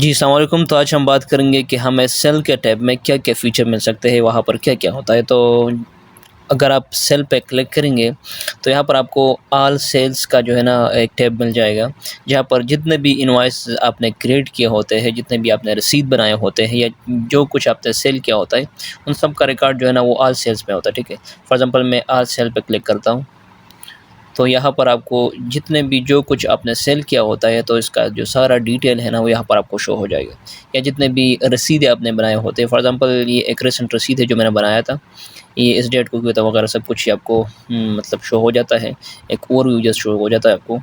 जी, अस्सलाम वालेकुम। तो आज हम बात करेंगे कि हमें सेल के टैब में क्या-क्या फ़ीचर मिल सकते हैं, वहाँ पर क्या-क्या होता है। तो अगर आप सेल पे क्लिक करेंगे, तो यहाँ पर आपको ऑल सेल्स का जो है ना एक टैब मिल जाएगा, जहाँ पर जितने भी इनवॉइस आपने क्रिएट किए होते हैं, जितने भी आपने रसीद बनाए होते हैं या जो कुछ आपने सेल किया होता है, उन सब का रिकॉर्ड जो है ना वो ऑल सेल्स में होता है, ठीक है। फॉर एग्ज़ाम्पल मैं ऑल सेल पे क्लिक करता हूँ। तो यहाँ पर आपको जितने भी जो कुछ आपने सेल किया होता है, तो इसका जो सारा डिटेल है ना वो यहाँ पर आपको शो हो जाएगा। या जितने भी रसीदें आपने बनाए होते हैं, फॉर एग्ज़ाम्पल ये एक रिसेंट रसीद है जो मैंने बनाया था, ये इस डेट को किया था वगैरह सब कुछ आपको मतलब शो हो जाता है। एक ओवरव्यू जस्ट शो हो जाता है आपको,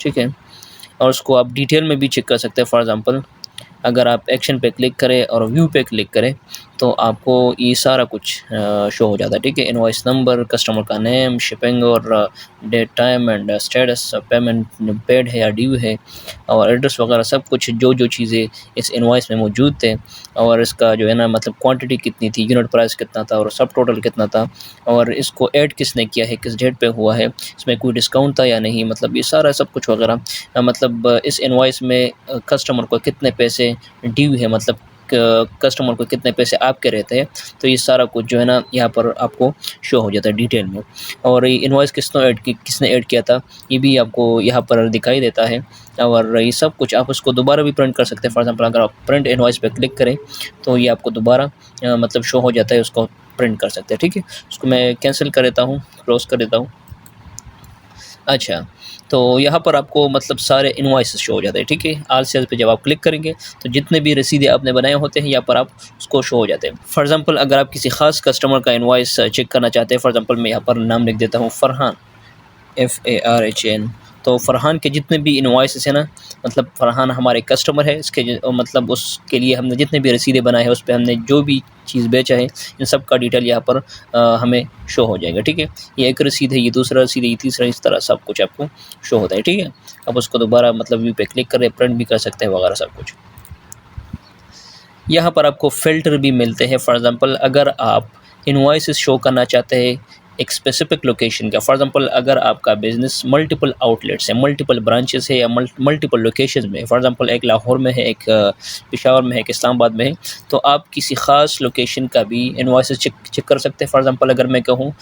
ठीक है। और उसको आप डिटेल में भी चेक कर सकते हैं। फॉर एग्ज़ाम्पल अगर आप एक्शन पे क्लिक करें और व्यू पे क्लिक करें, तो आपको ये सारा कुछ शो हो जाता है, ठीक है। इनवॉइस नंबर, कस्टमर का नेम, शिपिंग और date, time and status, payment paid है या ड्यू है, और एड्रेस वगैरह सब कुछ जो चीज़ें इस इनवॉइस में मौजूद थे, और इसका जो है ना मतलब क्वांटिटी कितनी थी, यूनिट प्राइस कितना था और सब टोटल कितना था, और इसको ऐड किसने किया है, किस डेट पे हुआ है, इसमें कोई डिस्काउंट था या नहीं, मतलब ये सारा सब कुछ वगैरह मतलब इस इनवॉइस में कस्टमर को कितने पैसे ड्यू है, मतलब कस्टमर को कितने पैसे आपके रहते हैं, तो ये सारा कुछ जो है ना यहाँ पर आपको शो हो जाता है डिटेल में। और ये इनवॉइस किसने ऐड किया था, ये भी आपको यहाँ पर दिखाई देता है। और ये सब कुछ आप उसको दोबारा भी प्रिंट कर सकते हैं। फॉर एग्जांपल अगर आप प्रिंट इनवॉइस पे क्लिक करें, तो ये आपको दोबारा मतलब शो हो जाता है, उसको प्रिंट कर सकते हैं, ठीक है। उसको मैं कैंसिल कर देता हूँ, क्लोज़ कर देता हूँ। अच्छा, तो यहाँ पर आपको मतलब सारे इनवॉइसेस शो हो जाते हैं, ठीक है। ऑल सेल्स पे जब आप क्लिक करेंगे, तो जितने भी रसीदें आपने बनाए होते हैं, यहाँ पर आप उसको शो हो जाते हैं। फॉर एग्ज़ाम्पल अगर आप किसी ख़ास कस्टमर का इनवॉइस चेक करना चाहते हैं, फॉर एग्ज़ाम्पल मैं यहाँ पर नाम लिख देता हूँ फ़रहान, FARHAN। तो फ़रहान के जितने भी इनवॉइसेस हैं ना, मतलब फ़रहान हमारे कस्टमर है, इसके मतलब उसके लिए हमने जितने भी रसीदें बनाए हैं, उस पे हमने जो भी चीज़ बेचा है, इन सब का डिटेल यहाँ पर हमें शो हो जाएगा, ठीक है। ये एक रसीद है, ये दूसरा रसीद है, ये तीसरा, इस तरह सब कुछ आपको शो होता है, ठीक है। अब उसको दोबारा मतलब व्यू पे क्लिक करें, प्रिंट भी कर सकते हैं वगैरह सब कुछ। यहाँ पर आपको फ़िल्टर भी मिलते हैं। फॉर एग्ज़ाम्पल अगर आप इनवॉइसेस शो करना चाहते हैं एक स्पेसिफ़िक लोकेशन का, फॉर एग्ज़ाम्पल अगर आपका बिज़नेस मल्टीपल आउटलेट्स है, मल्टीपल ब्रांचेस है या मल्टीपल लोकेशंस में है, फॉर एग्ज़ाम्पल एक लाहौर में है, एक पेशावर में है, एक इस्लामाबाद में है, तो आप किसी ख़ास लोकेशन का भी इनवॉइसेस चेक कर सकते हैं। फॉर एग्ज़ाम्पल अगर मैं कहूँ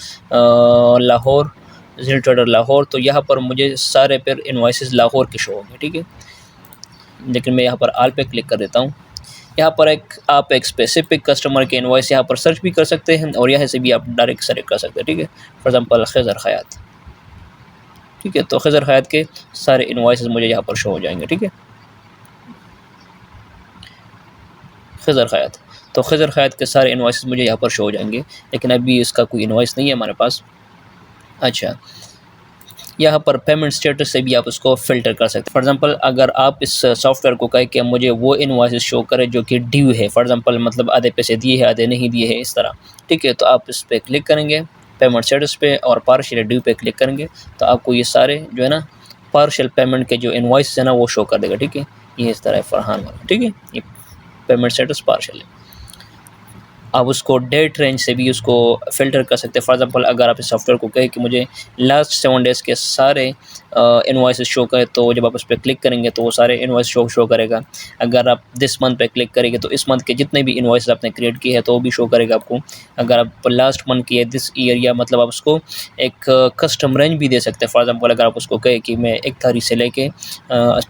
लाहौर, ज़ेल ट्रेडर लाहौर, तो यहाँ पर मुझे सारे फिर इनवॉइसेस लाहौर के शो होंगे, ठीक है। लेकिन मैं यहाँ पर ऑल पे क्लिक कर देता हूँ। यहाँ पर आप एक स्पेसिफिक कस्टमर के इनवॉइस यहाँ पर सर्च भी कर सकते हैं, और यहाँ से भी आप डायरेक्ट सेलेक्ट कर सकते हैं, ठीक है। फॉर एग्ज़ाम्पल खज़र ख़यात, ठीक है। तो खज़र ख़यात के सारे इनवॉइसेस मुझे यहाँ पर शो हो जाएंगे, ठीक है। खज़र ख़यात, तो खज़र ख़यात के सारे इनवॉइसेस मुझे यहाँ पर शो हो जाएंगे, लेकिन अभी इसका कोई इनवॉइस नहीं है हमारे पास। अच्छा, यहाँ पर पेमेंट स्टेटस से भी आप उसको फ़िल्टर कर सकते हैं। फॉर एग्ज़ाम्पल अगर आप इस सॉफ्टवेयर को कहें कि मुझे वो इनवॉइसेस शो करे जो कि ड्यू है, फॉर एग्ज़ाम्पल मतलब आधे पैसे दिए हैं, आधे नहीं दिए हैं, इस तरह, ठीक है। तो आप इस पे क्लिक करेंगे पेमेंट स्टेटस पे, और पार्शियल ड्यू पे क्लिक करेंगे, तो आपको ये सारे जो है ना पार्शियल पेमेंट के जो इनवॉइस है ना वो शो कर देगा, ठीक है। ये इस तरह है फ़रहान वाला, ठीक है। ये पेमेंट स्टेटस पार्शियल है। आप उसको डेट रेंज से भी उसको फ़िल्टर कर सकते हैं। फॉर एग्ज़ाम्पल अगर आप इस सॉफ्टवेयर को कहें कि मुझे लास्ट 7 डेज़ के सारे इनवॉइसेस शो करें, तो जब आप उस पे क्लिक करेंगे तो वो सारे इनवॉइस शो करेगा। अगर आप दिस मंथ पे क्लिक करेंगे, तो इस मंथ के जितने भी इनवॉइसेस आपने क्रिएट किए हैं तो वो भी शो करेगा आपको। अगर आप लास्ट मंथ की या दिस ईयर, या मतलब आप उसको एक कस्टम रेंज भी दे सकते हैं। फॉर एग्ज़ाम्पल अगर आप उसको कहें कि मैं 1 तारीख से लेके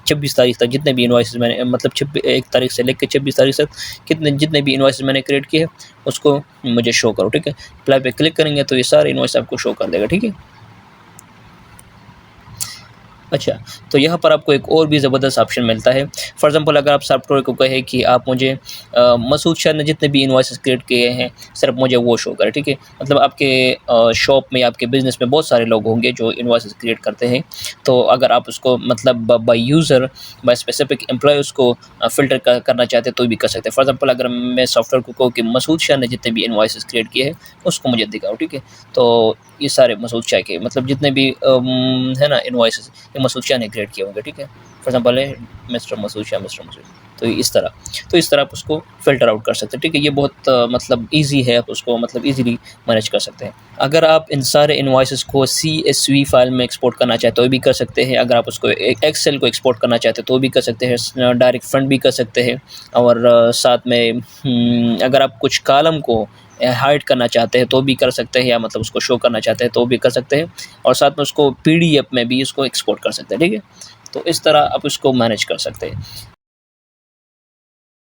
26 तारीख तक जितने भी इनवॉइसेस मैंने मतलब 1 तारीख से लेके 26 तारीख तक जितने भी इनवॉइसेस मैंने क्रिएट किए हैं, उसको मुझे शो करो, ठीक है। अप्लाई पे क्लिक करेंगे तो ये सारे इनवॉइस आपको शो कर देगा, ठीक है। अच्छा, तो यहाँ पर आपको एक और भी ज़बरदस्त ऑप्शन मिलता है। फॉर एग्ज़ाम्पल अगर आप सॉफ्टवेयर को कहें कि आप मुझे मसूद शाह ने जितने भी इनवॉइसेस क्रिएट किए हैं, सिर्फ मुझे वो शो करें, ठीक है। मतलब आपके शॉप में, आपके बिज़नेस में बहुत सारे लोग होंगे जो इनवॉइसेस क्रिएट करते हैं, तो अगर आप उसको मतलब by user, by specific employ उसको फ़िल्टर करना चाहते हैं तो भी कर सकते हैं। फॉर एग्ज़ाम्पल अगर मैं सॉफ्टवेयर को कहूँ कि मसूद शाह ने जितने भी इनवॉइसेस क्रिएट किए हैं, उसको मुझे दिखाओ, ठीक है। तो ये सारे मसूद शाह के मतलब जितने भी है ना इनवॉइसेस, कि मसूद शाह ने क्रिएट किए होंगे, ठीक है। फॉर एग्जांपल है मिस्टर मसूद शाह, तो इस तरह आप उसको फ़िल्टर आउट कर सकते हैं, ठीक है। ये बहुत मतलब ईज़ी है, आप उसको मतलब ईज़िली मैनेज कर सकते हैं। अगर आप इन सारे इनवॉइसेस को CSV फाइल में एक्सपोर्ट करना चाहते हो तो भी कर सकते हैं। अगर आप उसको एक्सेल को एक्सपोर्ट करना चाहते हो तो भी कर सकते हैं। डायरेक्ट फंड भी कर सकते हैं। और साथ में अगर आप कुछ कॉलम को हाइड करना चाहते हैं तो भी कर सकते हैं, या मतलब उसको शो करना चाहते हैं तो भी कर सकते हैं। और साथ में उसको PDF में भी उसको एक्सपोर्ट कर सकते हैं, ठीक है। तो इस तरह आप उसको मैनेज कर सकते हैं।